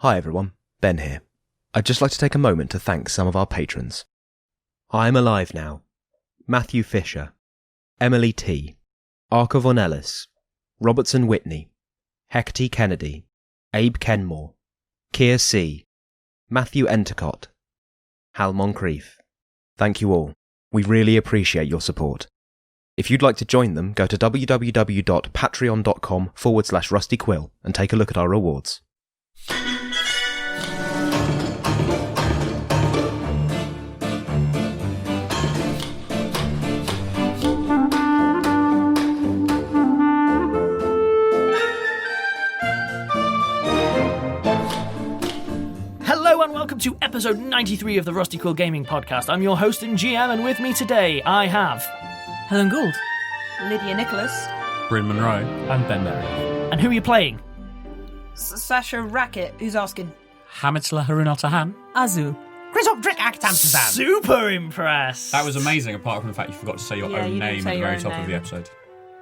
Hi everyone, Ben here. I'd just like to take a moment to thank some of our patrons. I'm Alive Now, Matthew Fisher, Emily T, Arca Vournelis, Robertson Whitney, Hekate Kennedy, Abe Kenmore, Kea C, Matthew Entecott, Hal Moncrief. Thank you all. We really appreciate your support. If you'd like to join them, go to www.patreon.com/rustyquill and take a look at our rewards. Hello and welcome to episode 93 of the Rusty Quill Gaming Podcast. I'm your host and GM, and with me today I have Helen Gould, Lydia Nicholas, Bryn Monroe, and Ben Merrick. And who are you playing? Sasha Racket. Who's asking? Hamid and Saleh Tehan. Azu. Grizzop and Sasha. Super impressed. That was amazing, apart from the fact you forgot to say your own name at the very top of the episode.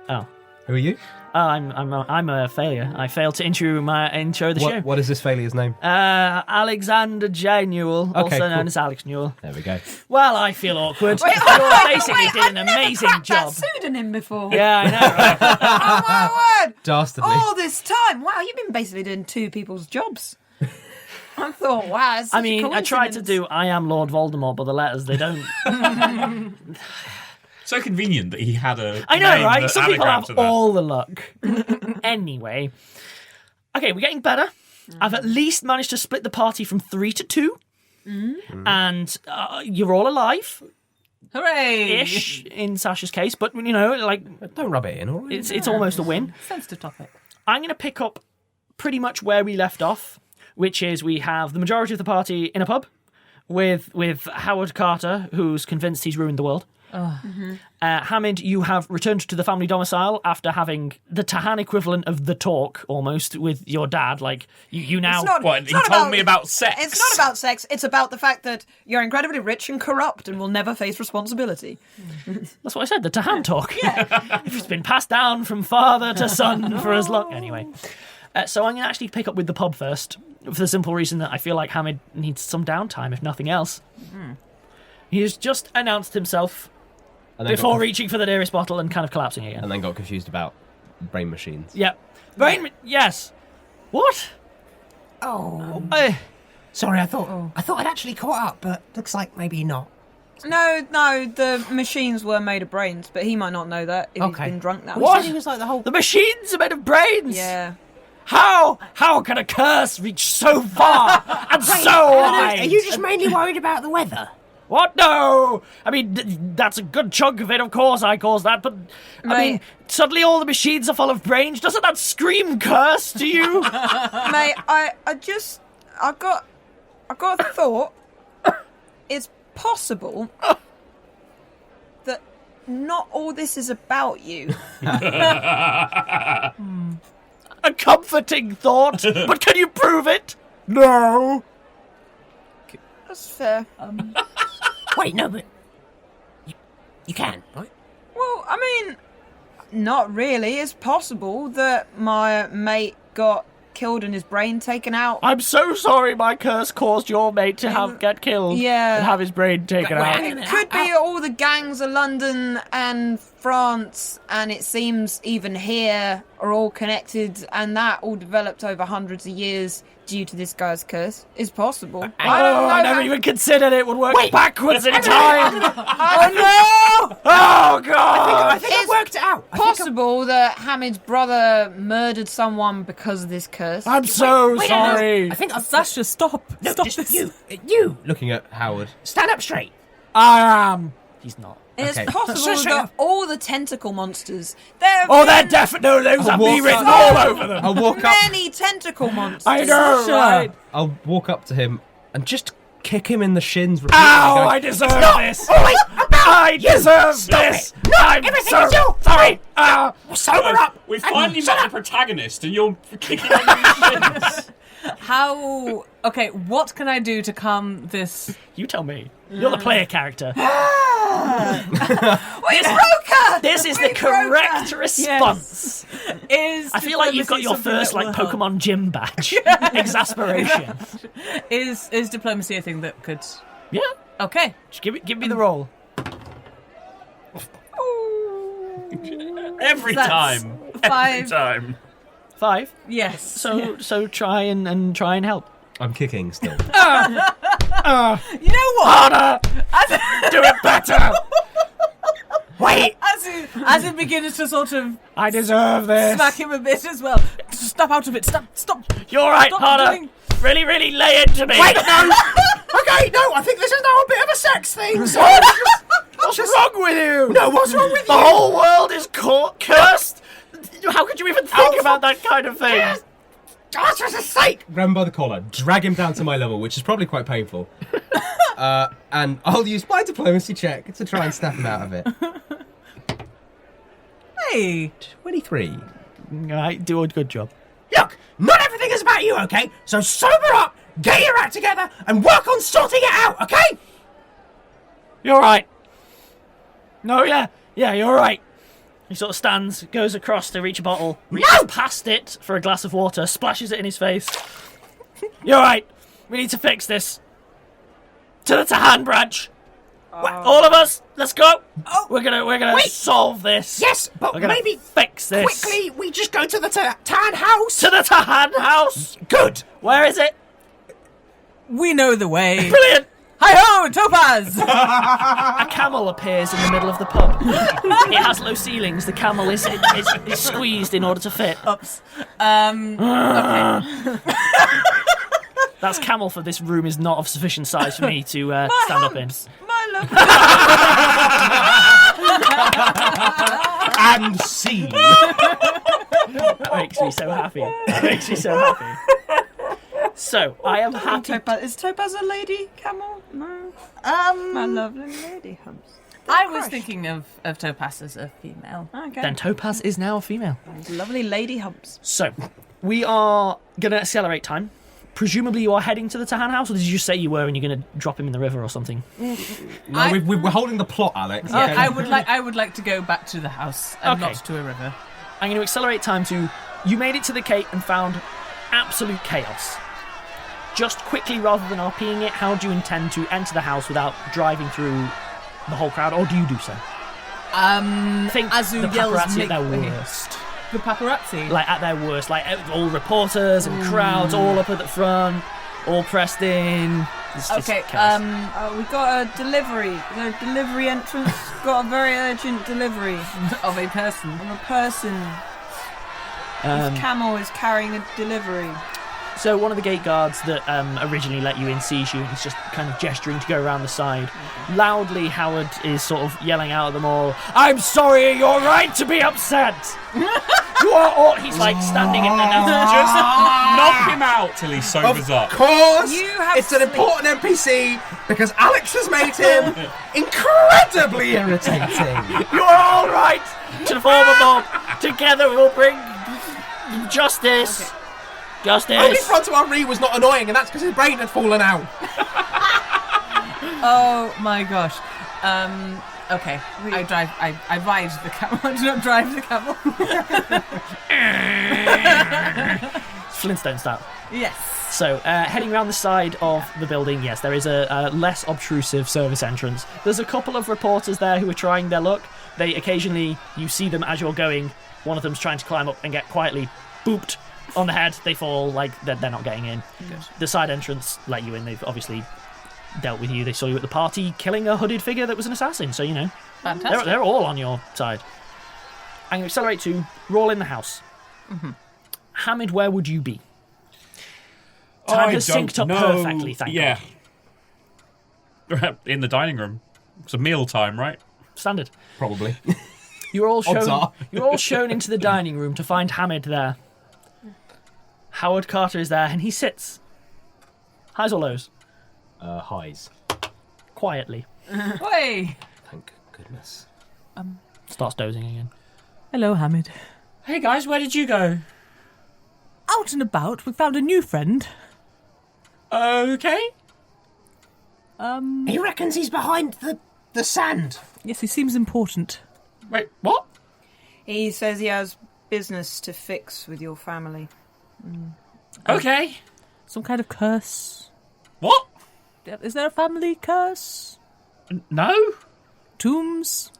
Oh. Who are you? I'm a failure. I failed to intro the show. What is this failur's name? Alexander J. Newell, also known as Alex Newell. There we go. Well, I feel awkward. Wait, You basically did an amazing I've job. that pseudonym before. Yeah, I know, right? Oh my word! Dastardly. All this time. Wow, you've been basically doing two people's jobs. I thought, wow. It's such I mean, a I tried to coincidence. do I am Lord Voldemort, but the letters, they don't. So convenient that he had a I know, name right? that Some people anagrams have to that. all the luck. Anyway. Okay, we're getting better. I've at least managed to split the party from 3 to 2. And you're all alive. Hooray! Ish, in Sasha's case. But, you know, like, Don't rub it in, all right? it's almost a win. Sensitive topic. I'm going to pick up pretty much where we left off, which is we have the majority of the party in a pub with Howard Carter, who's convinced he's ruined the world. Hamid, you have returned to the family domicile after having the Tehan equivalent of the talk, almost, with your dad. Like, you now... It's not- What, it's he not told about- me about sex. It's not about sex. It's about the fact that you're incredibly rich and corrupt and will never face responsibility. That's what I said, the Tehan talk. If it's been passed down from father to son for as long... Anyway. So I'm going to actually pick up with the pub first, for the simple reason that I feel like Hamid needs some downtime, if nothing else. He has just announced himself And then before got, reaching for the nearest bottle and kind of collapsing again. and then got confused about brain machines. Yep. Yes. What? Oh, Uh, sorry. I thought I'd actually caught up, but looks like maybe not. No, the machines were made of brains, but he might not know that if he's been drunk that What? much. It was like the whole. the machines are made of brains. Yeah. How can a curse reach so far and so wide? Are you just mainly worried about the weather? What? No. I mean, that's a good chunk of it. Of course, I caused that. But I mean, suddenly all the machines are full of brains. Doesn't that scream curse to you? Mate, I've got a thought. It's possible that not all this is about you. A comforting thought. But can you prove it? No. That's fair. Wait, no, but you can, right? Well, I mean, not really. It's possible that my mate got killed and his brain taken out. I'm so sorry my curse caused your mate to get killed Yeah. and have his brain taken Wait, out. hang on. It could be all the gangs of London and France, and it seems even here are all connected, and that all developed over hundreds of years due to this guy's curse. It's possible. I never even considered it would work Wait. backwards in time. Oh no! Oh, God. I think I worked it out. Possible that Hamid's brother murdered someone because of this curse. I'm so wait, sorry. I think Sasha, stop! no, Stop just this! you Looking at Howard. stand up straight. I am. He's not. And Okay. it's possible Shut that up. all the tentacle monsters. There Oh, have they're been definitely those have walk me written up- all over them. I'll walk up. many tentacle monsters. I know, right? I'll walk up to him and just kick him in the shins. repeatedly, Ow, going, I deserve this. Oh wait, I deserve this. I'm everything so is your sorry. sober up. We finally met the protagonist, and you're kicking him in the shins. How... Okay, what can I do to calm this... You tell me. You're the player character. This is the correct response. Is I feel like you've got diplomacy your something first that like will help? Pokemon gym badge. Exasperation. Is diplomacy a thing that could? Yeah. Okay. Just give me the roll. Every That's time. 5. Every time. 5. Yes. So try and help. I'm kicking still. You know what? Harder. Do it better. Wait. As it begins to sort of I deserve this. smack him a bit as well. Stop out of it. Stop. You're right, Stop harder. doing- Really, really lay into me. Wait, no! Okay, no, I think this is now a bit of a sex thing, so... What's wrong with you? No, what's wrong with The you? whole world is cursed. How could you even think about that kind of thing? Oh, for God's sake! Grab him by the collar, drag him down to my level, which is probably quite painful. And I'll use my diplomacy check to try and snap him out of it. Hey. 23. Right, do a good job. Look, not everything is about you, okay? So sober up, get your act together, and work on sorting it out, okay? You're right. No, yeah, you're right. He sort of stands, goes across to reach a bottle, reaches past it for a glass of water, splashes it in his face. You're right. We need to fix this. To the Tehan branch. All of us, let's go. We're gonna solve this. Yes, but We're gonna maybe fix this. quickly we just go to the Tan house. To the Tehan house. Good. Where is it? We know the way. Brilliant. Hi-ho, Topaz! A camel appears in the middle of the pub. It has low ceilings. The camel is squeezed in order to fit. Oops. Okay. That's camel for this room is not of sufficient size for me to stand up in. My love. And see. That makes me so happy. So, I am happy. Is Topaz a lady camel? No. My lovely lady humps. I was thinking of Topaz as a female. Okay. Then Topaz is now a female. Lovely lady humps. So, we are going to accelerate time. Presumably you are heading to the Tehan house, or did you just say you were and you're going to drop him in the river or something? No, we're holding the plot, Alex. Yeah, I would like to go back to the house and Okay. not to a river. I'm going to accelerate time to... You made it to the gate and found absolute chaos. Just quickly, rather than RPing it, how do you intend to enter the house without driving through the whole crowd, or do you do so? I think Azu the yells, paparazzi at their "Make way." worst. The paparazzi. Like, at their worst. Like, all reporters and crowds all up at the front, all pressed in. It's just Okay, chaos. We got a delivery. Is there a delivery entrance? Got a very urgent delivery of a person. from a person. This camel is carrying a delivery. So one of the gate guards that originally let you in sees you and he's just kind of gesturing to go around the side. Loudly, Howard is sort of yelling out at them all, "I'm sorry, you're right to be upset! You are all..." He's like standing in there now. Just knock him out till he sobers Of up. course, You have it's an sleep. important NPC because Alex has made him incredibly irritating. You're all right to form a mob. Together we'll bring justice. Only Justice. Francois Ree was not annoying, and that's because his brain had fallen out. Oh my gosh. Okay. I ride the camel. I do not drive the camel. Flintstone style. Yes. So, heading around the side of the building, yes, there is a less obtrusive service entrance. There's a couple of reporters there who are trying their luck. They occasionally, you see them as you're going, one of them's trying to climb up and get quietly booped on the head. They fall, like, they're not getting in. Good. The side entrance let you in. They've obviously dealt with you. They saw you at the party killing a hooded figure that was an assassin, so, you know, Fantastic. they're all on your side. I'm going to accelerate to roll in the house. Mm-hmm. Hamid, where would you be? Time I has synced don't up know. perfectly, thank Yeah. God. In the dining room. It's a meal time, right? Standard. Probably. You're all Odds shown. are. You're all shown into the dining room to find Hamid there. Howard Carter is there, and he sits. Highs or lows? Highs. Quietly. Hey. Thank goodness. Starts dozing again. Hello, Hamid. Hey guys, where did you go? Out and about. We found a new friend. Okay. He reckons he's behind the the sand. Yes, he seems important. Wait, what? He says he has business to fix with your family. Okay. Some kind of curse. What? Is there a family curse? No? Tombs?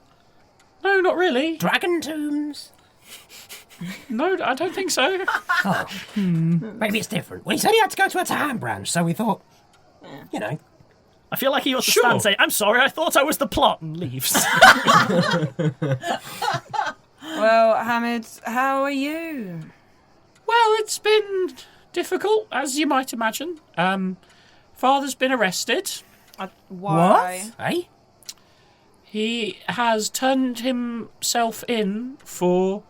No, not really. Dragon tombs. No, I don't think so. Maybe it's different. Well, he said he had to go to a Tehan branch, so we thought, you know. I feel like he ought to Sure. stand and say, I'm sorry, I thought I was the plot, and leaves. Well, Hamid, how are you? Well, it's been difficult, as you might imagine. Father's been arrested. Why? Eh? He has turned himself in for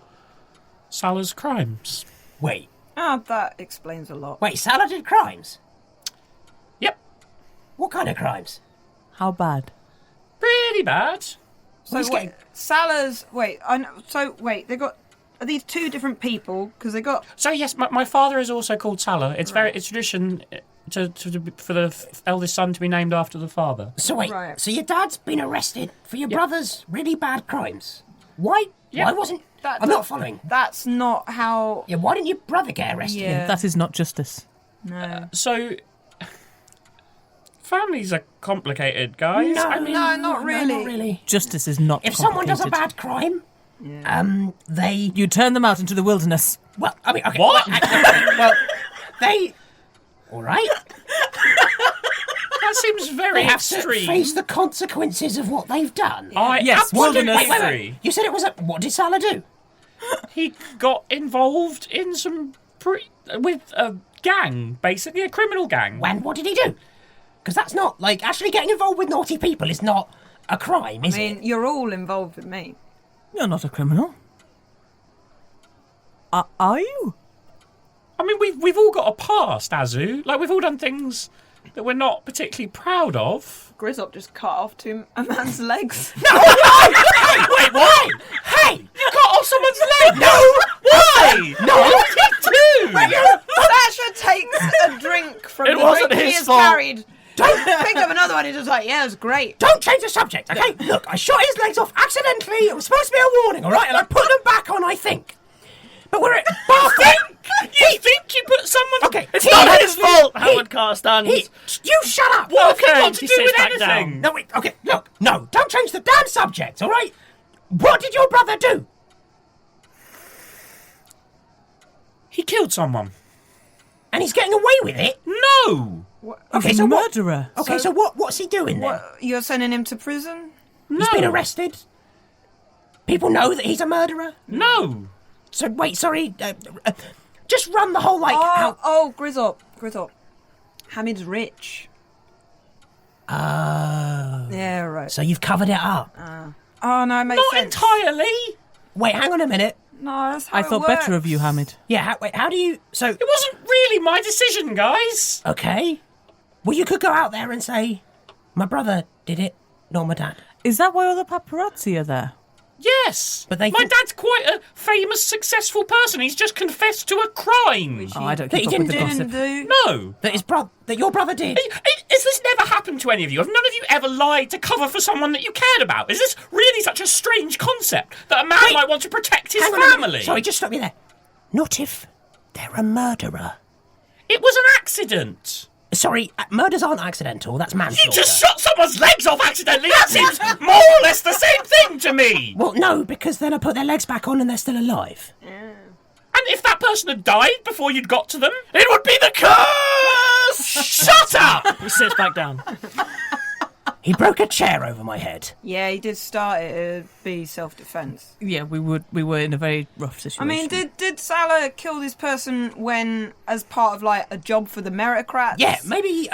Salah's crimes. Wait, That explains a lot. Salah did crimes? Yep, What kind of crimes? How bad? pretty bad. So He's getting- Salah's. They got. Are these two different people? Because they got. So yes, my father is also called Salah. It's it's tradition for the eldest son to be named after the father. So wait, Right. so your dad's been arrested for your brother's really bad crimes? Why? Yep. Why wasn't... I'm not following. That's not how. Yeah, why didn't your brother get arrested? Yeah. That is not justice. No. So families are complicated, guys. No, I mean, No, not really. not really. Justice is not If someone does a complicated. bad crime, they... You turn them out into the wilderness. Well, I mean, okay. What? Well, they... All right. that seems very They have extreme. to face the consequences of what they've done. Yes, absolutely wilderness. agree. You said it was a... What did Salah do? He got involved in with a gang, basically a criminal gang. And what did he do? Because that's not... Like, actually getting involved with naughty people is not a crime, is I mean, it? you're all involved with me. You're not a criminal. Are you? I mean, we've all got a past, Azu. Like, we've all done things that we're not particularly proud of. Grizzop just cut off a man's legs. Wait, what? Hey! You cut off someone's leg? No! Why? No! What did he do? Sasha takes a drink from It the wasn't drink he his has fault. carried. Picked up another one. He's just like, yeah, it was great. Don't change the subject, okay? Look, I shot his legs off accidentally. It was supposed to be a warning, all right? And I put them back on, I think. But we're at... You think you put someone... Okay, It's not his fault, Howard Carr stands. You shut up! What have you Okay, got to he do sits with back anything? down. No, wait, okay, look, no, don't change the damn subject, all right? What did your brother do? He killed someone. And he's getting away with it? No! Okay, He's so a what? murderer. Okay, so what's he doing then? What? You're sending him to prison? He's been arrested? People know that he's a murderer? No! So, wait, sorry, just run the whole, like, how... Grizzop. Hamid's rich. Oh. Yeah, right. So you've covered it up. Oh, no, it makes Not sense. entirely! Wait, hang on a minute. No, that's how I it thought better of works. you, Hamid. Yeah, how do you... So, It wasn't really my decision, guys. okay. Well, you could go out there and say, my brother did it, not my dad. Is that why all the paparazzi are there? Yes. But they My think- dad's quite a famous, successful person. He's just confessed to a crime. Oh, I don't That keep he up with the didn't gossip. do. No. That your brother did. Has this never happened to any of you? Have none of you ever lied to cover for someone that you cared about? Is this really such a strange concept that a man might want to protect his Hang on a minute. family? Sorry, just stop you there. Not if they're a murderer. It was an accident. Sorry, murders aren't accidental. That's manslaughter. You just shot someone's legs off accidentally. That seems more or less the same thing to me. Well, no, because then I put their legs back on and they're still alive. And if that person had died before you'd got to them, it would be the curse! Shut up! He sits back down. He broke a chair over my head. Yeah, he did start it to be self-defense. Yeah, we were in a very rough I situation. mean, did Salah kill this person when, as part of like a job for the meritocrats? Yeah, maybe.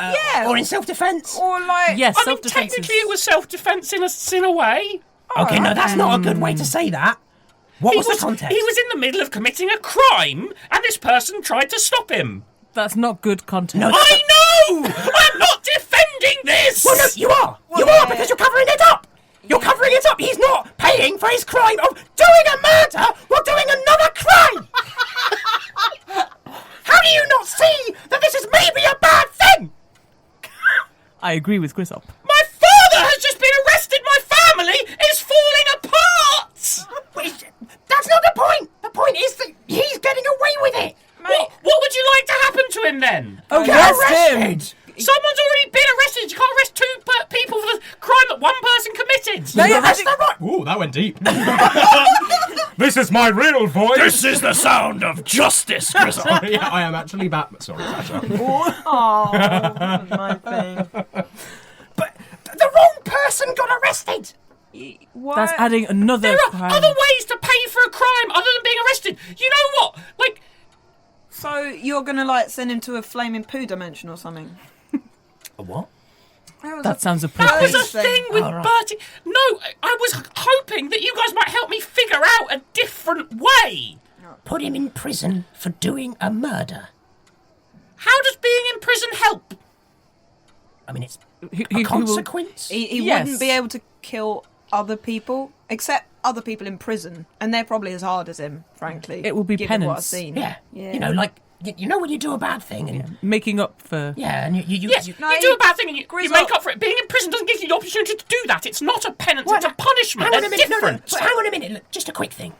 Or in self-defense. Or like, Yes, I mean, self-defense technically is... it was self-defense in a way. Okay, no, that's not a good way to say that. What was the context? He was in the middle of committing a crime, and this person tried to stop him. That's not good content. No, I know! I'm not defending this! Well, no, you are. You are because you're covering it up. You're covering it up. He's not paying for his crime of doing a murder while doing another crime. How do you not see that this is maybe a bad thing? I agree with Grizzop. My father has just been arrested! My him then. Arrest him! Someone's already been arrested. You can't arrest two people for the crime that one person committed. Ooh, that went deep. This is my real voice. This is the sound of justice, Grizzop. Yeah, I am actually Batman. Sorry, Sasha. Oh, my thing. But the wrong person got arrested. What? That's adding another There are crime. other ways to pay for a crime other than being arrested. You know what? Like, So you're gonna send him to a flaming poo dimension or something? A what? That sounds that appropriate. was a thing with Bertie. No, I was hoping that you guys might help me figure out a different way. Put him in prison for doing a murder. How does being in prison help? I mean, it's He a will- consequence. He Yes. wouldn't be able to kill other people, except other people in prison, and they're probably as hard as him, frankly. It will be given what I've penance. seen. Yeah. Yeah. You know, like, you know when you do a bad thing and... Making up for... Yeah, and you Yes, No, you do a bad thing and you Grizzop. make up for it. Being in prison doesn't give you the opportunity to do that. It's not a penance, it's a punishment. Hang on a They're minute, different. but hang on a minute, look, just a quick thing.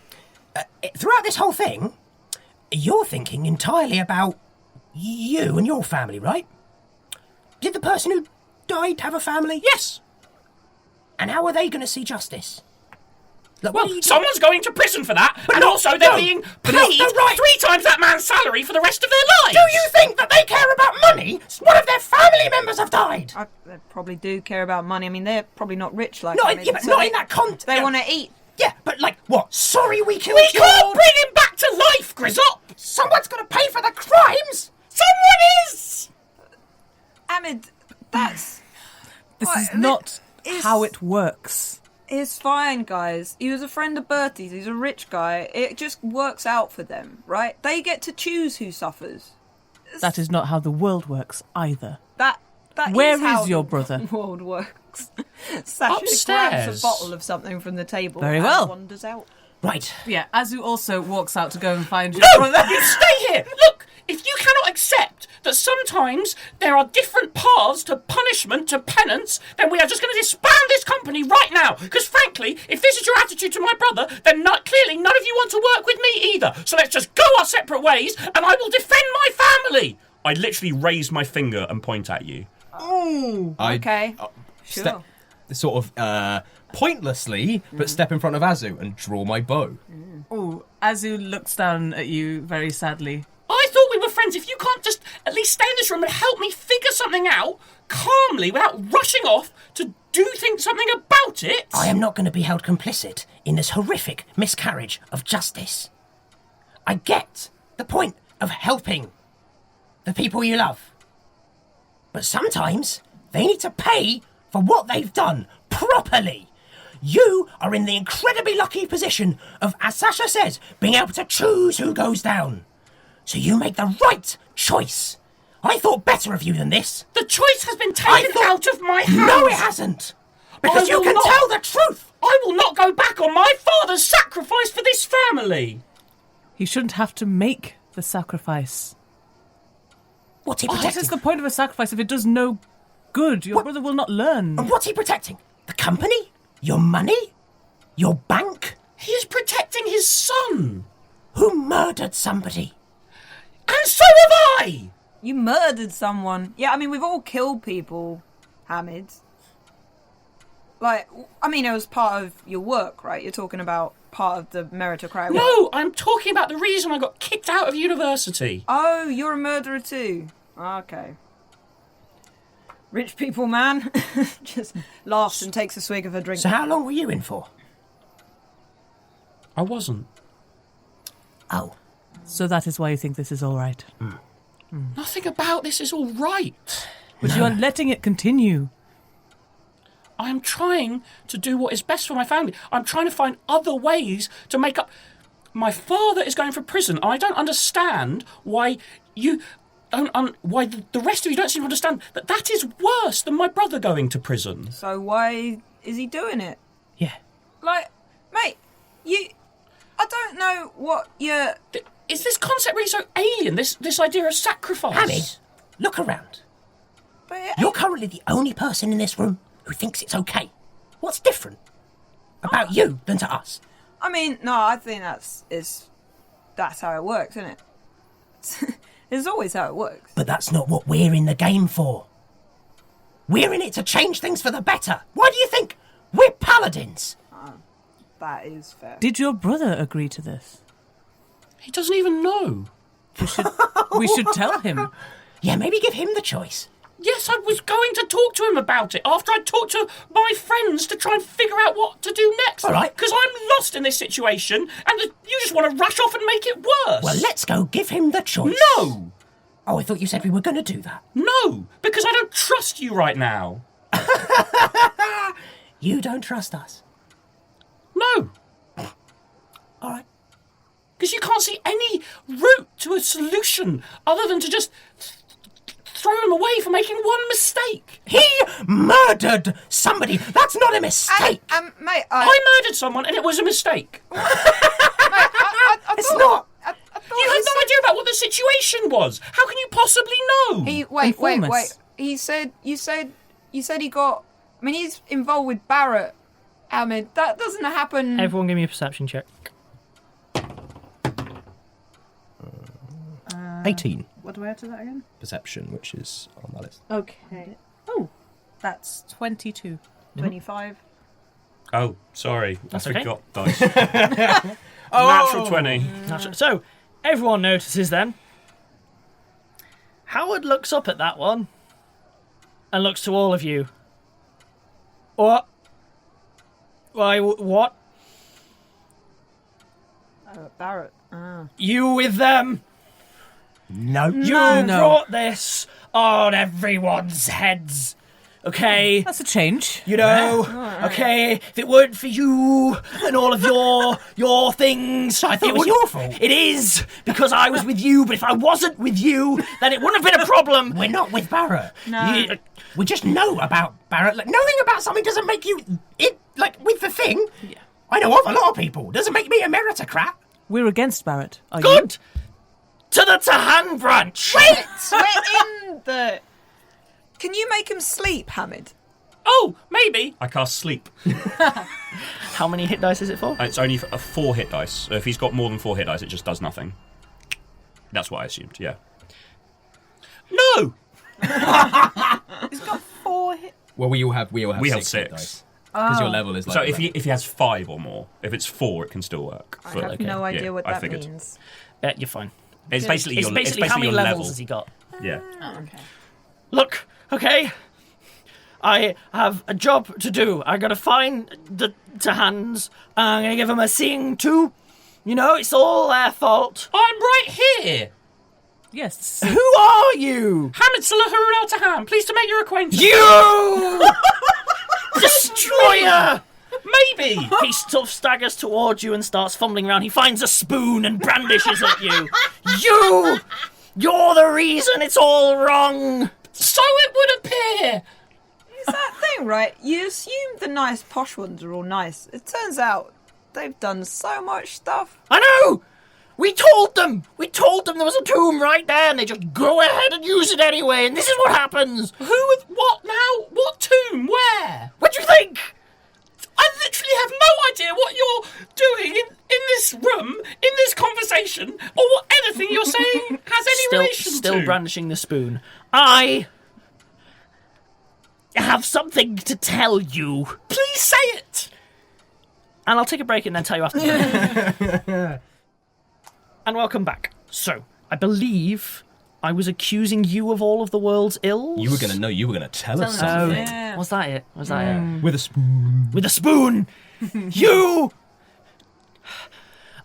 Throughout this whole thing, you're thinking entirely about you and your family, right? Did the person who died have a family? Yes. And how are they going to see justice? Look, what Well, are you doing? someone's going to prison for that, and no, also they're no, being but paid no, right. 3 times that man's salary for the rest of their lives. Do you think that they care about money? One of their family members have died. They probably do care about money. I mean, they're probably not rich like Not him, in, yeah, but so not they, in that context. They want to eat. Yeah, but like what? Sorry, we killed We your... can't bring him back to life, Grizzop. Someone's got to pay for the crimes. Someone is. Hamid, that's... This What? is not It's- how it works. It's fine, guys. He was a friend of Bertie's. He's a rich guy. It just works out for them, right? They get to choose who suffers. That is not how the world works either. That Where how is your the brother? world works. Sasha grabs Upstairs. a bottle of something from the table Very and well. wanders out. Right. Yeah, Azu also walks out to go and find you. No, you stay here. Look, if you cannot accept that sometimes there are different paths to punishment, to penance, then we are just going to disband this company right now. Because frankly, if this is your attitude to my brother, then clearly none of you want to work with me either. So let's just go our separate ways, and I will defend my family. I literally raise my finger and point at you. Okay. Sure. Sort of pointlessly, but step in front of Azu and draw my bow. Oh, Azu looks down at you very sadly. I thought we were friends. If you can't just at least stay in this room and help me figure something out calmly without rushing off to do something about it. I am not going to be held complicit in this horrific miscarriage of justice. I get the point of helping the people you love. But sometimes they need to pay for what they've done properly. You are in the incredibly lucky position of, as Sasha says, being able to choose who goes down. So you make the right choice. I thought better of you than this. The choice has been taken out of my hands. No, it hasn't. Because I you will can not. tell the truth. I will not go back on my father's sacrifice for this family. He shouldn't have to make the sacrifice. What's he What protecting? is the point of a sacrifice if it does no good? Your brother will not learn. And what's he protecting? The company? Your money? Your bank? He is protecting his son. Who murdered somebody? And so have I. You murdered someone. Yeah, I mean, we've all killed people, Hamid. Like, I mean, it was part of your work, right? You're talking about part of the meritocratic work. No, I'm talking about the reason I got kicked out of university. Oh, you're a murderer too. Okay. Rich people, man. Just laughs and takes a swig of a drink. So how long were you in for? I wasn't. Oh. So that is why you think this is all right. Nothing about this is all right. But you are letting it continue. I am trying to do what is best for my family. I'm trying to find other ways to make up. My father is going for prison. I don't understand why you don't. Why the rest of you don't seem to understand that is worse than my brother going to prison. So why is he doing it? Yeah. Like, mate, I don't know what you're... Is this concept really so alien? This idea of sacrifice? Hamid, look around. But You're currently the only person in this room who thinks it's okay. What's different about you than to us? I mean, no, I think that's how it works, isn't it? It's always how it works. But that's not what we're in the game for. We're in it to change things for the better. Why do you think we're paladins? That is fair. Did your brother agree to this? He doesn't even know. We should tell him. Yeah, maybe give him the choice. Yes, I was going to talk to him about it after I talked to my friends to try and figure out what to do next. All right. Because I'm lost in this situation, and you just want to rush off and make it worse. Well, let's go give him the choice. No! Oh, I thought you said we were going to do that. No, because I don't trust you right now. You don't trust us. No. All right. Because you can't see any route to a solution other than to just throw him away for making one mistake. He murdered somebody. That's not a mistake. Mate, I murdered someone and it was a mistake. It's not. You had no idea about what the situation was. How can you possibly know? Wait. You said he got. I mean, he's involved with Barrett. Hamid, that doesn't happen. Everyone, give me a perception check. 18. What do I add to that again? Perception, which is on my list. Okay. Oh, that's 22. 25. Oh, sorry. That's I okay. forgot dice. Natural 20. So, everyone notices then. Howard looks up at that one and looks to all of you. What? Why, what? Barrett. You with them? No. You brought this on everyone's heads. Okay? That's a change. You know, okay, if it weren't for you and all of your things, I thought it was your fault. It is, because I was with you, but if I wasn't with you, then it wouldn't have been a problem. We're not with Barrett. No. We just know about Barrett. Like, knowing about something doesn't make you with the thing. Yeah. I know of a lot of people. Doesn't make me a meritocrat. We're against Barrett. Are Good! To the Tehan branch! Wait, we're in the... Can you make him sleep, Hamid? Oh, maybe. I cast sleep. How many hit dice is it for? It's only a 4 hit dice. So if he's got more than 4 hit dice, it just does nothing. That's what I assumed, yeah. No! He's got 4 hit. Well, we all have We have 6 6. Because your level is like So if he has 5 or more, if it's 4, it can still work. I have no idea yeah, what I that figured. means. You're fine. It's basically It's your, basically it's how many your levels level. has he got? Yeah. Okay. Look, okay? I have a job to do. I gotta find the Tehans. I'm gonna give them a sing too. You know, it's all their fault. I'm right here. Yes. Who are you? Hamid Saleh Tehan, pleased to make your acquaintance. You! Destroyer! Maybe. He staggers towards you and starts fumbling around. He finds a spoon and brandishes at you. You're the reason it's all wrong. So it would appear. It's that thing, right? You assume the nice posh ones are all nice. It turns out they've done so much stuff. I know! We told them there was a tomb right there, and they just go ahead and use it anyway, and this is what happens. What now? What tomb? Where? What do you think? I literally have no idea what you're doing in this room, in this conversation, or what anything you're saying has any relation to. Still brandishing the spoon. I have something to tell you. Please say it. And I'll take a break and then tell you after. And welcome back. So, I believe I was accusing you of all of the world's ills. You were going to know. You were going to tell us Oh, something. Yeah. was that it? Was that it? With a spoon. With a spoon! You!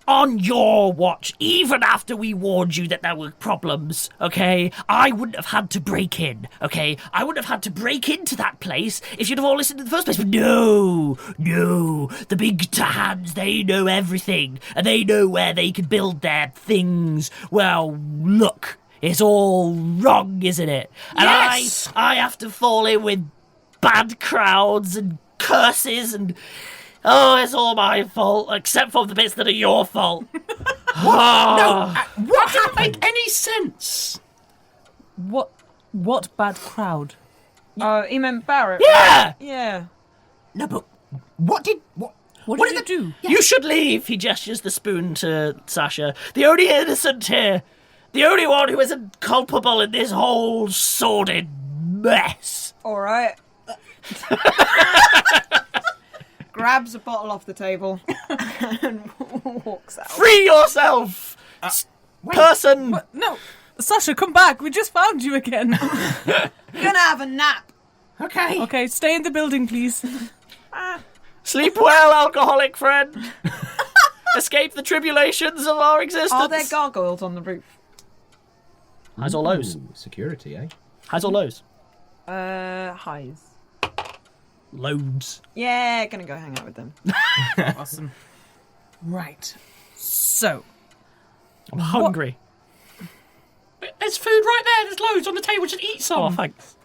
On your watch, even after we warned you that there were problems, okay? I wouldn't have had to break in, okay? I wouldn't have had to break into that place if you'd have all listened in the first place. But no, the big Tehans, they know everything, and they know where they can build their things. Well, look, it's all wrong, isn't it? And Yes! I have to fall in with bad crowds and curses and... Oh, it's all my fault, except for the bits that are your fault. What didn't make any sense? What bad crowd? Oh, he meant Barrett. Yeah! Yeah. No, but what did did you do? You should leave, he gestures the spoon to Sasha. The only innocent here. The only one who isn't culpable in this whole sordid mess. All right. Grabs a bottle off the table and walks out. Free yourself, person. No, Sasha, come back. We just found you again. Gonna have a nap. Okay. Okay, stay in the building, please. Sleep well, alcoholic friend. Escape the tribulations of our existence. Are there gargoyles on the roof? Highs or lows? Ooh, security, eh? Highs or lows? Highs. Loads. Yeah, gonna go hang out with them. Awesome. Right. So, I'm hungry. There's food right there. There's loads on the table. Just eat some. Oh, thanks.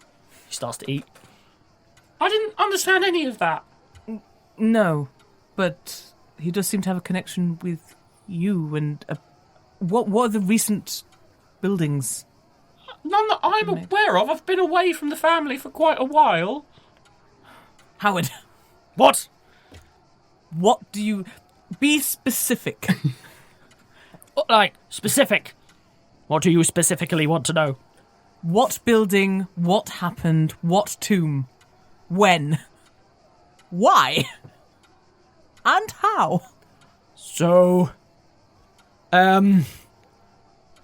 He starts to eat. I didn't understand any of that. no, but he does seem to have a connection with you and... what are the recent buildings? None that I'm aware of. I've been away from the family for quite a while. Howard, What? what do you... Be specific. Like, specific. What do you specifically want to know? What building, what happened, what tomb, when, why, and how? So,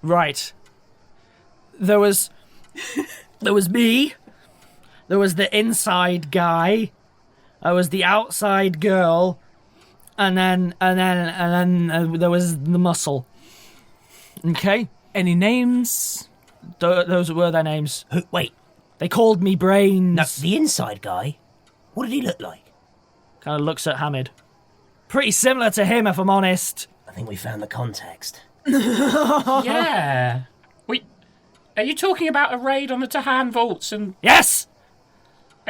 right. There was me. There was the inside guy. There was the outside girl, and then there was the muscle. Okay, Any names? those were their names. Wait, They called me Brains. no, the inside guy. What did he look like? Kind of looks at Hamid. Pretty similar to him, if I'm honest. I think we found the context. Yeah. Wait, are you talking about a raid on the Tehan vaults and Yes.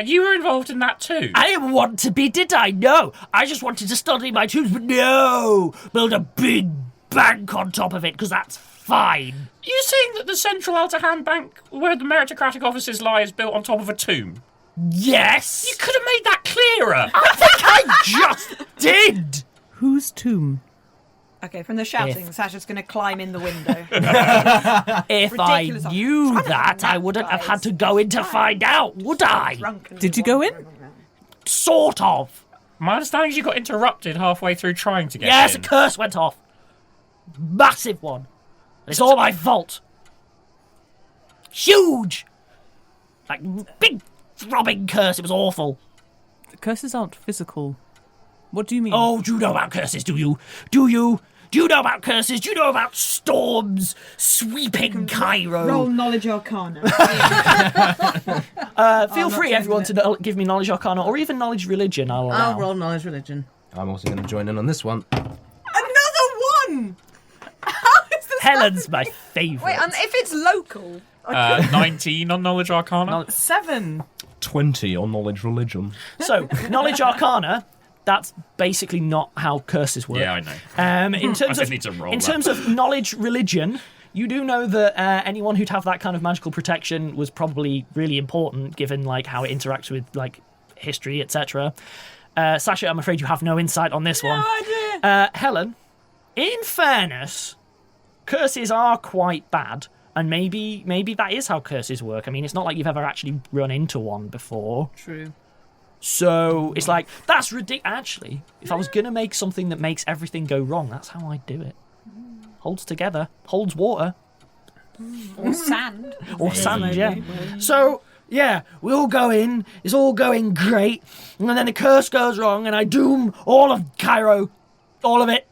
you were involved in that too? I didn't want to be, did I? No. I just wanted to study my tombs, but no. Build a big bank on top of it, because that's fine. You saying that the central Tehan bank, where the meritocratic offices lie, is built on top of a tomb? Yes. You could have made that clearer. I think I just did. Whose tomb? Okay, from the shouting, Sasha's gonna climb in the window. If I Ridiculous. knew Trying to that, I nap, wouldn't have guys. had to go in to find out, would I? Drunk and Did you go in? Sort of. My understanding is you got interrupted halfway through trying to get Yes, a in. curse went off. Massive one. And it's all my fault. Huge. Like, big throbbing curse. It was awful. The curses aren't physical. What do you mean? Oh, do you know about curses, do you? Do you? Do you know about curses? Do you know about storms sweeping Cairo? Roll knowledge arcana. Feel free, everyone, to give me knowledge arcana or even knowledge religion. I'll allow. I'll roll knowledge religion. I'm also going to join in on this one. Another one! How is this Helen's my favourite. Wait, and if it's local, 19 on knowledge arcana. 7? 20 on knowledge religion. So, knowledge arcana, that's basically not how curses work. Yeah, I know. In terms I of need to roll in that. terms of knowledge religion, you do know that anyone who'd have that kind of magical protection was probably really important, given like how it interacts with like history, etc. Sasha, I'm afraid you have no insight on this one. idea. Helen, in fairness, curses are quite bad, and maybe that is how curses work. I mean, it's not like you've ever actually run into one before. True. So it's like, that's ridiculous. Actually, if I was going to make something that makes everything go wrong, that's how I'd do it. Holds together, holds water. or sand. Or sand, yeah. So, yeah, we all go in, it's all going great, and then the curse goes wrong, and I doom all of Cairo, all of it,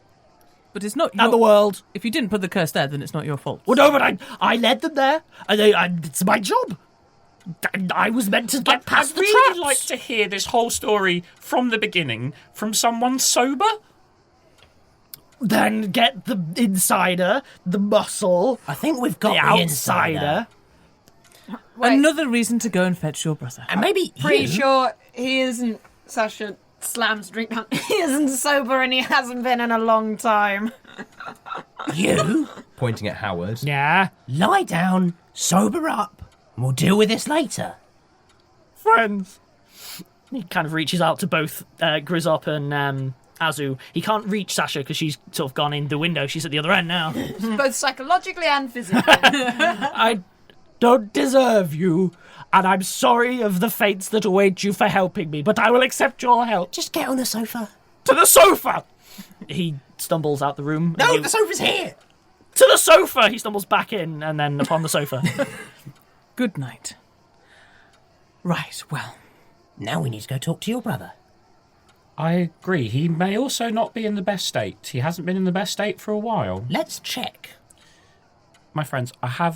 But it's not and your... the world. If you didn't put the curse there, then it's not your fault. Well, no, but I led them there, and it's my job. I was meant to get past I'd the really traps. like to hear this whole story from the beginning from someone sober. Then get the insider, the muscle, I think we've the got the outsider. insider. Another reason to go and fetch your brother. And maybe Pretty you... sure he isn't. Sasha slams drink down. He isn't sober and he hasn't been in a long time. You Pointing at Howard. Yeah. lie down, sober up, and we'll deal with this later. Friends. He kind of reaches out to both Grizzop and Azu. He can't reach Sasha because she's sort of gone in the window. She's at the other end now. Both psychologically and physically. I don't deserve you, and I'm sorry of the fates that await you for helping me, but I will accept your help. Just get on the sofa. To the sofa! He stumbles out the room. No, the sofa's here! To the sofa! He stumbles back in, and then upon the sofa. Good night. Right, well. Now we need to go talk to your brother. I agree. He may also not be in the best state. He hasn't been in the best state for a while. Let's check. My friends, I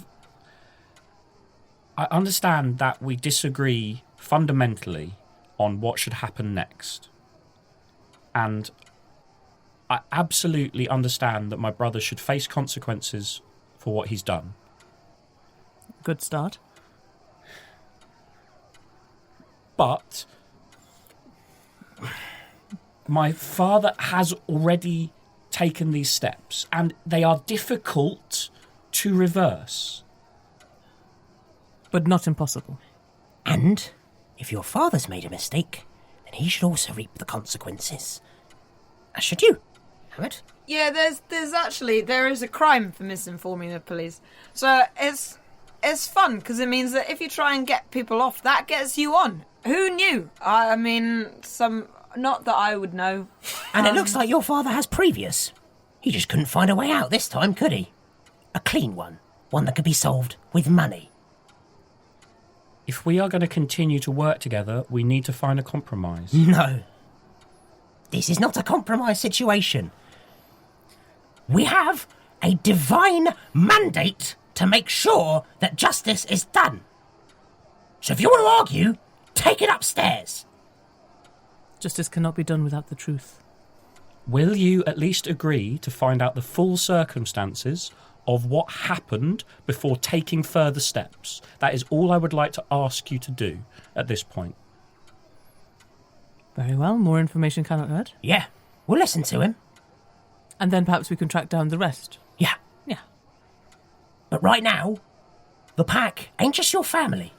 understand that we disagree fundamentally on what should happen next. And I absolutely understand that my brother should face consequences for what he's done. Good start. But my father has already taken these steps, and they are difficult to reverse. But not impossible. And if your father's made a mistake, then he should also reap the consequences. As should you, Hamid. Yeah, there is a crime for misinforming the police. So it's fun because it means that if you try and get people off, that gets you on. Who knew? I mean, not that I would know. And it looks like your father has previous. He just couldn't find a way out this time, could he? A clean one. One that could be solved with money. If we are going to continue to work together, we need to find a compromise. No. This is not a compromise situation. We have a divine mandate to make sure that justice is done. So if you want to argue, take it upstairs. Justice cannot be done without the truth. Will you at least agree to find out the full circumstances of what happened before taking further steps? That is all I would like to ask you to do at this point. Very well, more information cannot hurt. Yeah, we'll listen to him. And then perhaps we can track down the rest. Yeah. Yeah. But right now, the pack ain't just your family.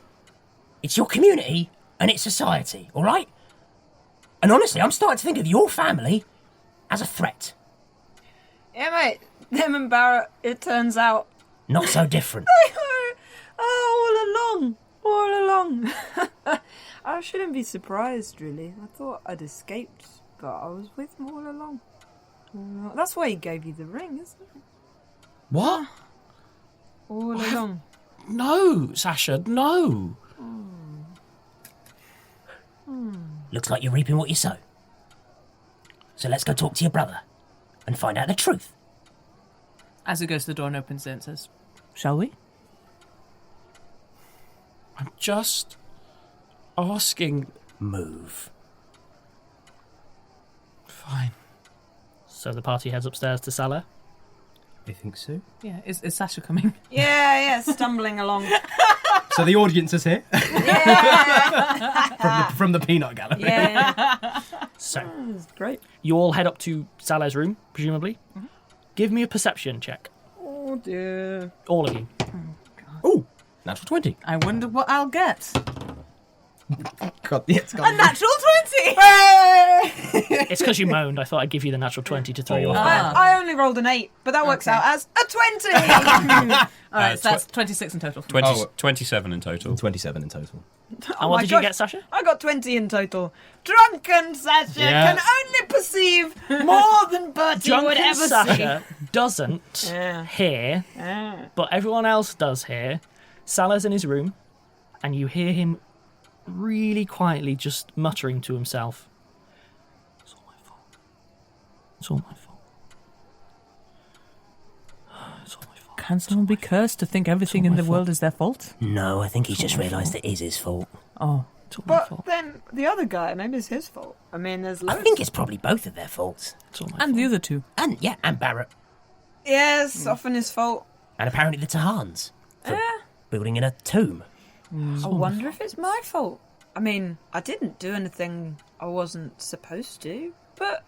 It's your community and it's society, all right? And honestly, I'm starting to think of your family as a threat. Yeah, mate. Them and Barrett, it turns out. Not so different. All along. I shouldn't be surprised, really. I thought I'd escaped, but I was with them all along. That's why he gave you the ring, isn't it? What? All along. No, Sasha, no. Looks like you're reaping what you sow. So let's go talk to your brother and find out the truth. As it goes to the door and opens it and says, shall we? I'm just asking. Move. Fine. So the party heads upstairs to Salah. I think so. Yeah, is Sasha coming? Yeah, stumbling along. So the audience is here Yeah. from the peanut gallery. Yeah. So That's great. you all head up to Salah's room, presumably. Mm-hmm. Give me a perception check. Oh, dear. All of you. Ooh, natural 20. I wonder what I'll get. God, yeah, it's got A natural 20! It's because you moaned. I thought I'd give you the natural 20 to throw you off. I only rolled an 8, but that works Okay. out as a 20. Alright, so that's 26 in total. 27 in total. 27 in total. And what my did you gosh. get, Sasha? I got 20 in total. Drunken Sasha Yeah. can only perceive more than Bertie would Drunken ever Sasha doesn't Yeah. hear, but everyone else does hear. Salah's in his room, and you hear him really quietly just muttering to himself. It's all my fault. It's all my fault. It's all my fault. Can someone be cursed to think everything in the world is their fault? No, I think he's just realised it is his fault. Oh. It's all my But fault. then the other guy, maybe it's his fault. I mean, there's I loads. think it's probably both of their faults. It's all my And fault. the other two. And Barrett. Yes, often his fault. And apparently the Tehans. For building in a tomb. I wonder if it's my fault. I mean, I didn't do anything I wasn't supposed to, but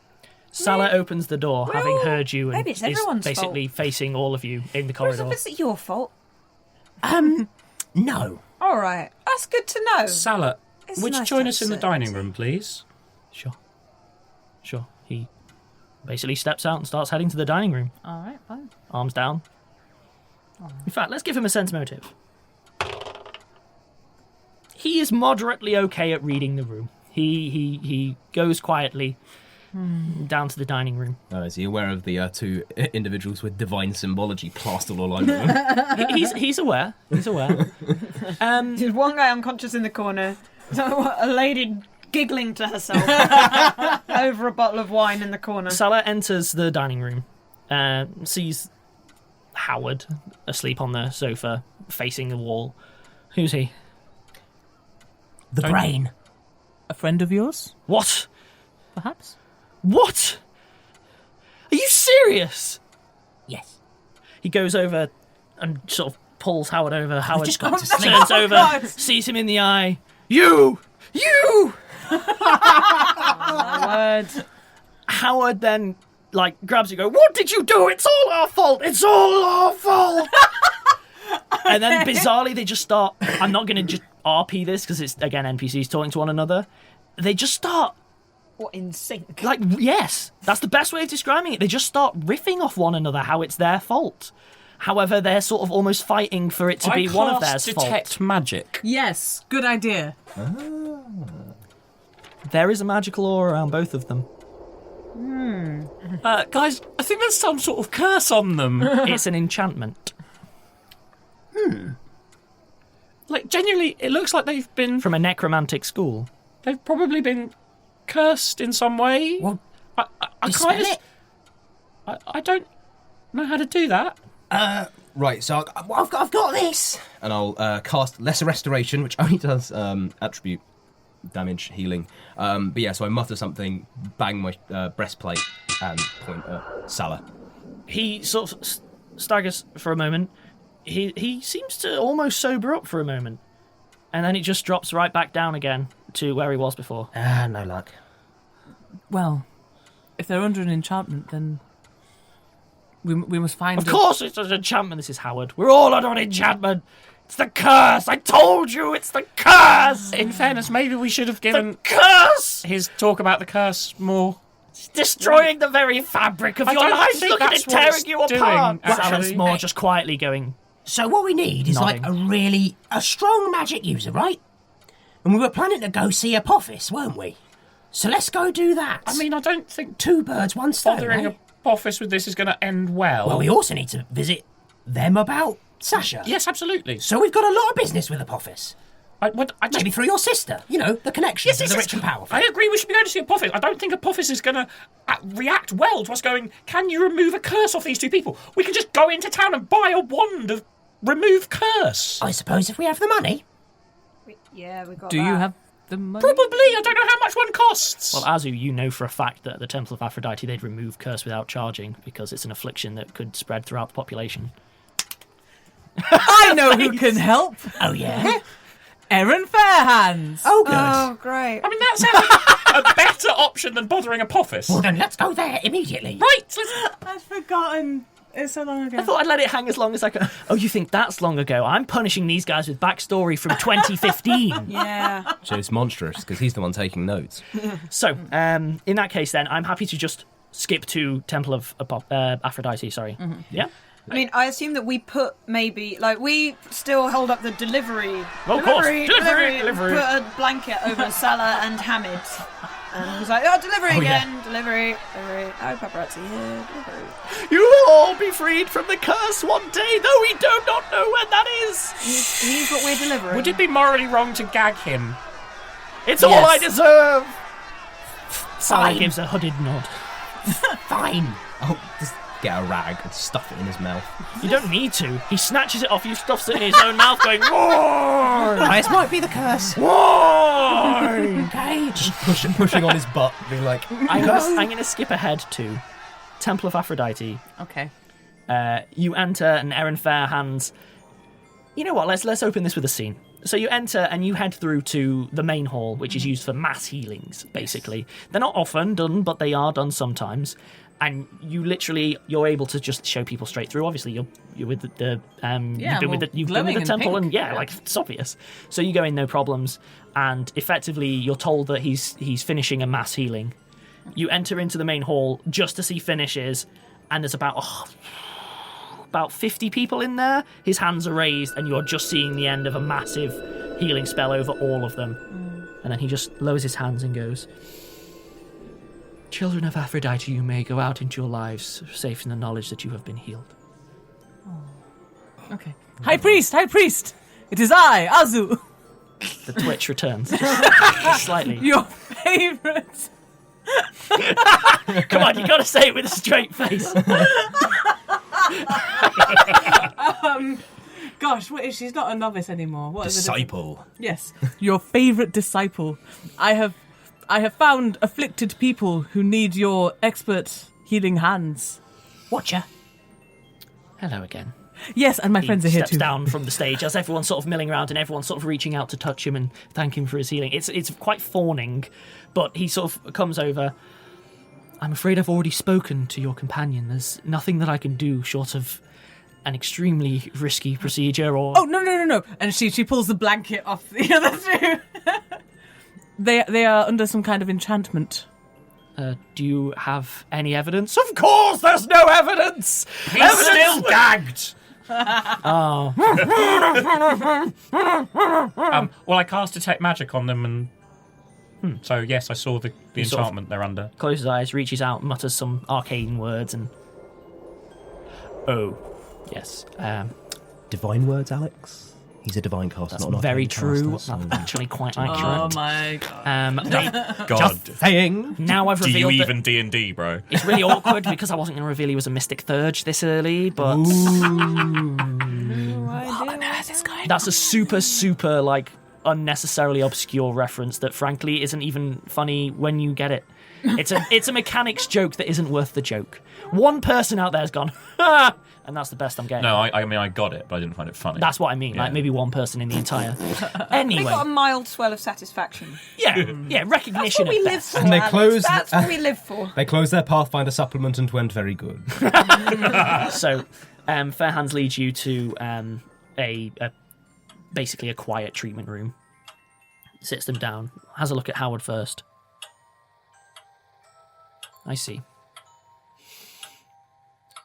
Salah opens the door, Well, having heard you, and maybe it's is everyone's basically facing all of you in the corridor. is it your fault? No. All right, that's good to know. Salah, It's would you nice join to us in the have dining certainty. room, please? Sure. He basically steps out and starts heading to the dining room. All right, fine. Arms down. In fact, let's give him a sense motive. He is moderately okay at reading the room. He goes quietly down to the dining room. Oh, is he aware of the two individuals with divine symbology plastered all over them? He's aware. He's aware. There's one guy unconscious in the corner. A lady giggling to herself over a bottle of wine in the corner. Salah enters the dining room, sees Howard asleep on the sofa, facing the wall. Who's he? The Brain. A friend of yours, What? perhaps? What? Are you serious? Yes. He goes over and sort of pulls Howard over. Howard just got to sleep. turns Oh, over, God. sees him in the eye. You! Word. Howard then, grabs you and goes, what did you do? It's all our fault. It's all our fault. And then, bizarrely, they just start... I'm not going to just RP this, because it's, again, NPCs talking to one another. They just start... What, in sync? Yes, that's the best way of describing it. They just start riffing off one another, how it's their fault. However, they're sort of almost fighting for it to be one of theirs' detect fault. magic. Yes, good idea. There is a magical aura around both of them. Guys, I think there's some sort of curse on them. It's an enchantment. Genuinely, it looks like they've been... From a necromantic school. They've probably been cursed in some way. Well, I dispel kind it. of... I don't know how to do that. Right, so I've got this. and I'll cast Lesser Restoration, which only does attribute damage, healing. But yeah, so I mutter something, bang my breastplate, and point at Salah. He sort of staggers for a moment. He seems to almost sober up for a moment. And then it just drops right back down again to where he was before. No luck. Well, if they're under an enchantment, then we must find... Of course it's an enchantment. This is Howard. We're all under an enchantment. It's the curse. I told you it's the curse. In fairness, maybe we should have given The curse. his talk about the curse more... It's destroying the very fabric of I your don't life. think Look at that's it what tearing it's you doing, apart. actually. Salah's more just quietly going... So what we need is Nodding. a strong magic user, right? And we were planning to go see Apophis, weren't we? So let's go do that. I mean, I don't think two birds, one stone. bothering Eh? Apophis with this is going to end well. Well, we also need to visit them about Sasha. Yes, absolutely. So we've got a lot of business with Apophis. I just, Maybe through your sister. You know, the connections of the rich and powerful. I agree we should be going to see Apophis. I don't think Apophis is going to react well to us going, can you remove a curse off these two people? We can just go into town and buy a wand of remove curse. I suppose if we have the money. Yeah, we got Do that. you have the money? Probably. I don't know how much one costs. Well, Azu, you know for a fact that at the Temple of Aphrodite they'd remove curse without charging because it's an affliction that could spread throughout the population. I know who can help. Oh, yeah? Erin Fairhands. Oh, good. Oh, great. I mean, that sounds like a better option than bothering Apophis. Well, then let's go there immediately. Right, let's... I'd forgotten. It's so long ago. I thought I'd let it hang as long as I could. Oh, you think that's long ago? I'm punishing these guys with backstory from 2015. Yeah. So it's monstrous, because he's the one taking notes. So, in that case then, I'm happy to just skip to Temple of Aphrodite, sorry. Yeah? I mean, I assume that we put maybe, we still hold up the delivery. Oh, of course. Delivery. Delivery. Put a blanket over Salah and Hamid. And it was like, delivery again, delivery. Oh, paparazzi here, delivery. You will all be freed from the curse one day, though we do not know when that is. He's what we're delivering. Would it be morally wrong to gag him? It's all I deserve. Salah Fine. gives a hooded nod. Fine. Oh, just get a rag and stuff it in his mouth. You don't need to. He snatches it off you, stuffs it in his own mouth, going, "Roar! This might be the curse. Roar!" Okay. Just pushing on his butt, being like, I'm going to skip ahead to Temple of Aphrodite. Okay. You enter, and Erin Fairhands. You know what? Let's open this with a scene. So you enter and you head through to the main hall, which is used for mass healings. Basically, they're not often done, but they are done sometimes. And you're able to just show people straight through. Obviously, you're with the you've been with the temple, and it's obvious. So you go in, no problems, and effectively you're told that he's finishing a mass healing. You enter into the main hall just as he finishes, and there's about 50 people in there. His hands are raised, and you're just seeing the end of a massive healing spell over all of them. And then he just lowers his hands and goes, "Children of Aphrodite, you may go out into your lives, safe in the knowledge that you have been healed." Okay. High priest! It is I, Azu, The twitch returns. Just slightly. your favourite. Come on, you gotta say it with a straight face. Gosh, what is she's not a novice anymore? What is it? Disciple. Yes, your favourite disciple. I have found afflicted people who need your expert healing hands. Watcher. Hello again. Yes, and my friends are He here steps too. down from the stage as everyone's sort of milling around and everyone's sort of reaching out to touch him and thank him for his healing. It's quite fawning, but he sort of comes over. "I'm afraid I've already spoken to your companion. There's nothing that I can do short of an extremely risky procedure or..." Oh, no. And she pulls the blanket off the other two. They are under some kind of enchantment. Do you have any evidence? Of course there's no evidence! He's still gagged. Oh. Well, I cast Detect Magic on them, and so yes, I saw the sort of- enchantment they're under. Closes his eyes, reaches out, mutters some arcane words and... Oh, yes. Divine words, Alex? He's a divine caster, That's not an very arcane true. caster, That's so- actually quite Oh accurate. my god. God, Saying. Now I've do you revealed that even D&D, bro? it's really awkward because I wasn't going to reveal he was a mystic thurge this early, but that's a super, like, unnecessarily obscure reference that frankly isn't even funny when you get it. It's a mechanics joke that isn't worth the joke. One person out there's gone, ha! And that's the best I'm getting. No, I mean I got it, but I didn't find it funny. That's what I mean, like Yeah. maybe one person in the entire... They Anyway, got a mild swell of satisfaction. yeah, recognition That's what we at live best. for. And they Alex. closed- That's what we live for. They closed their Pathfinder supplement and went very good. So, Fair Hands leads you to a basically a quiet treatment room. Sits them down. Has a look at Howard first. I see.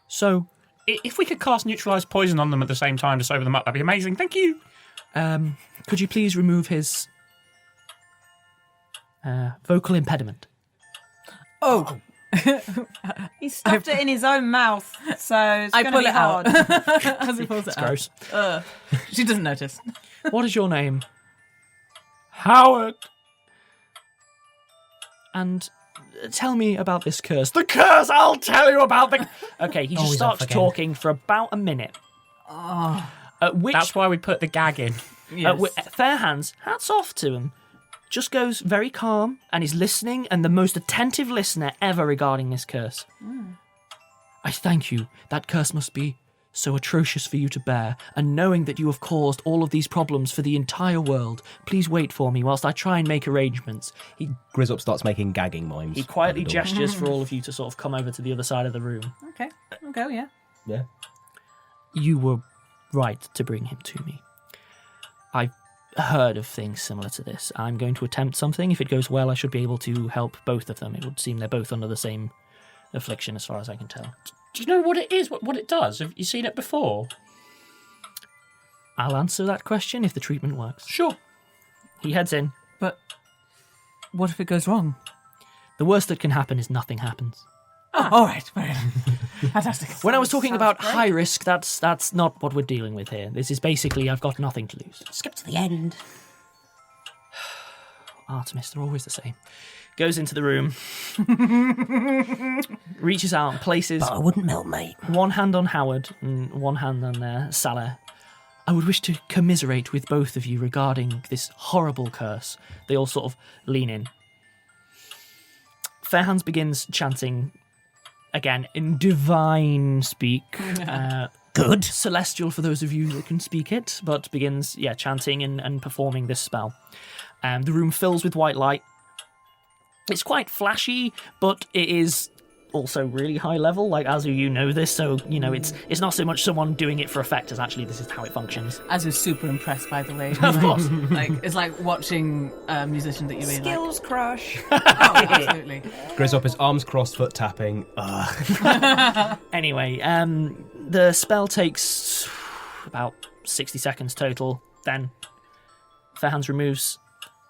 So, If we could cast Neutralise Poison on them at the same time to sober them up, that'd be amazing. Thank you. could you please remove his vocal impediment? Oh, He stuffed it in his own mouth, so it's I going to pull be it hard. out. As he pulls it out. Gross. She doesn't notice. What is your name? Howard. And tell me about this curse. The curse! I'll tell you about the... Okay, he just Always starts off again. talking for about a minute. At which... That's why we put the gag in. Yes. Fair Hands, hats off to him, just goes very calm and is listening and the most attentive listener ever regarding this curse. I thank you. That curse must be so atrocious for you to bear, and knowing that you have caused all of these problems for the entire world, please wait for me whilst I try and make arrangements. He Grizzop starts making gagging mimes. he quietly by the door. gestures for all of you to sort of come over to the other side of the room. Okay. Okay, yeah. Yeah. You were right to bring him to me. I've heard of things similar to this. I'm going to attempt something. If it goes well, I should be able to help both of them. It would seem they're both under the same affliction as far as I can tell. Do you know what it is? What it does? Have you seen it before? I'll answer that question if the treatment works. Sure. He heads in. But what if it goes wrong? The worst that can happen is nothing happens. Oh, all right. Fantastic. When I was talking about high risk, that's not what we're dealing with here. This is basically I've got nothing to lose. Skip to the end. Artemis, they're always the same. Goes into the room, reaches out and places But I wouldn't melt, mate. one hand on Howard and one hand on Saleh. I would wish to commiserate with both of you regarding this horrible curse. They all sort of lean in. Fairhands begins chanting again in divine speak. Good. Celestial for those of you that can speak it, but begins chanting and performing this spell. The room fills with white light. It's quite flashy, but it is also really high level. Like, Azu, you know this, so, you know, it's not so much someone doing it for effect as actually this is how it functions. Azu's super impressed, by the way. Of course. Like, it's like watching a musician that you really Skills crush. like. Oh, absolutely. Grizzop, his arms crossed, foot tapping. Anyway, the spell takes about 60 seconds total. Then Fairhands removes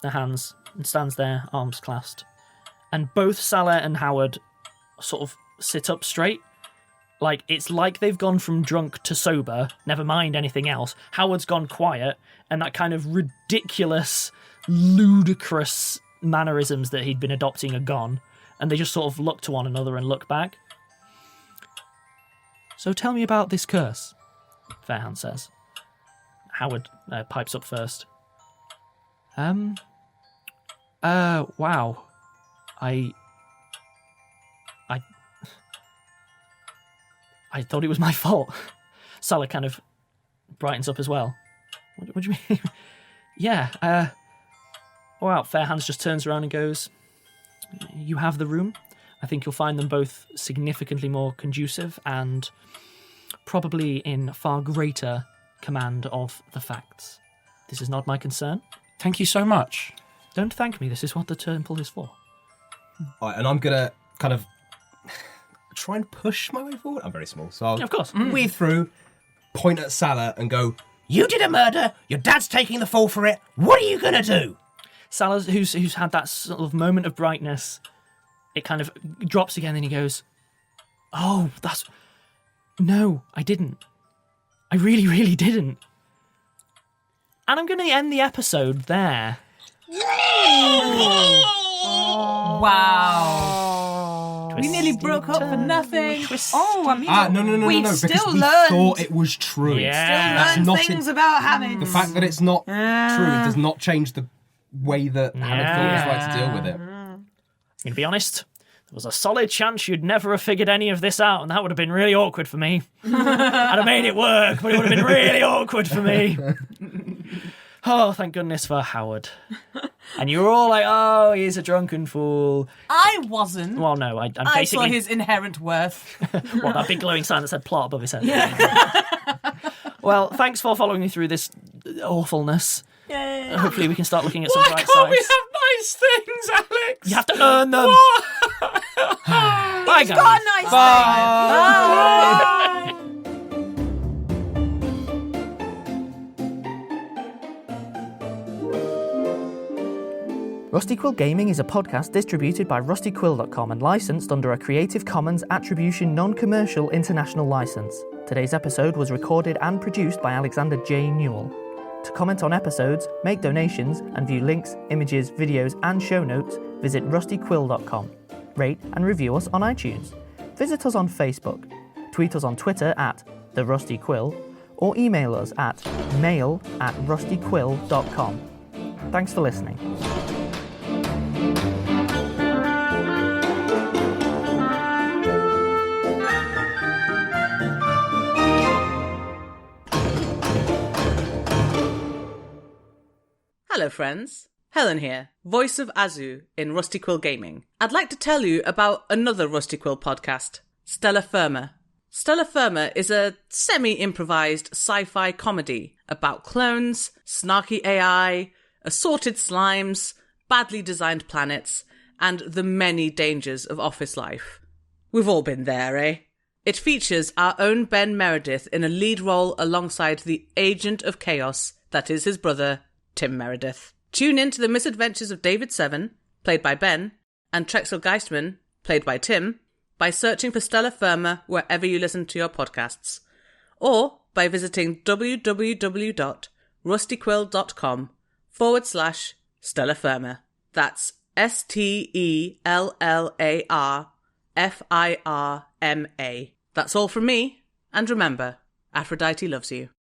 their hands and stands there, arms clasped. And both Salah and Howard sort of sit up straight. Like, it's like they've gone from drunk to sober, never mind anything else. Howard's gone quiet, and that kind of ridiculous, ludicrous mannerisms that he'd been adopting are gone. And they just sort of look to one another and look back. So tell me about this curse, Fairhands says. Howard pipes up first. Wow. I thought it was my fault. Salah kind of brightens up as well. What do you mean? Yeah, wow, Fairhands just turns around and goes, you have the room. I think you'll find them both significantly more conducive and probably in far greater command of the facts. This is not my concern. Thank you so much. Don't thank me. This is what the temple is for. All right, and I'm going to kind of try and push my way forward. I'm very small, so I'll Of course. weave through, point at Salah and go, You did a murder. Your dad's taking the fall for it. What are you going to do? Salah, who's had that sort of moment of brightness, it kind of drops again, and he goes, oh, no, I didn't. I really, really didn't. And I'm going to end the episode there. Wow. We nearly broke up for nothing. Oh, I mean, no, we've because still we learned, thought it was true. Yeah. learned not things about Hamid. The fact that it's not true does not change the way that Hamid thought it was right to deal with it. I'm going to be honest. There was a solid chance you'd never have figured any of this out, and that would have been really awkward for me. I'd have made it work, but it would have been really awkward for me. Oh, thank goodness for Howard. And you were all like, oh, he's a drunken fool. I wasn't. Well, no, I'm I saw basically... his inherent worth. What, that big glowing sign that said plot above his head? Yeah. Well, thanks for following me through this awfulness. Yay. Hopefully we can start looking at some Why bright can't we sides. have nice things, Alex? You have to earn them. Bye, guys. got a nice Bye. Rusty Quill Gaming is a podcast distributed by rustyquill.com and licensed under a Creative Commons Attribution Non-Commercial International License. Today's episode was recorded and produced by Alexander J. Newall. To comment on episodes, make donations, and view links, images, videos, and show notes, visit rustyquill.com. Rate and review us on iTunes. Visit us on Facebook. Tweet us on Twitter at @TheRustyQuill, or email us at mail@rustyquill.com. Thanks for listening. Hello friends, Helen here, voice of Azu in Rusty Quill Gaming. I'd like to tell you about another Rusty Quill podcast, Stellar Firma. Stellar Firma is a semi-improvised sci-fi comedy about clones, snarky AI, assorted slimes, badly designed planets, and the many dangers of office life. We've all been there, eh? It features our own Ben Meredith in a lead role alongside the agent of chaos that is his brother, Tim Meredith. Tune in to the misadventures of David Seven, played by Ben, and Trexel Geistman, played by Tim, by searching for Stellar Firma wherever you listen to your podcasts, or by visiting www.rustyquill.com/Stellar Firma. That's STELLARFIRMA. That's all from me, and remember, Aphrodite loves you.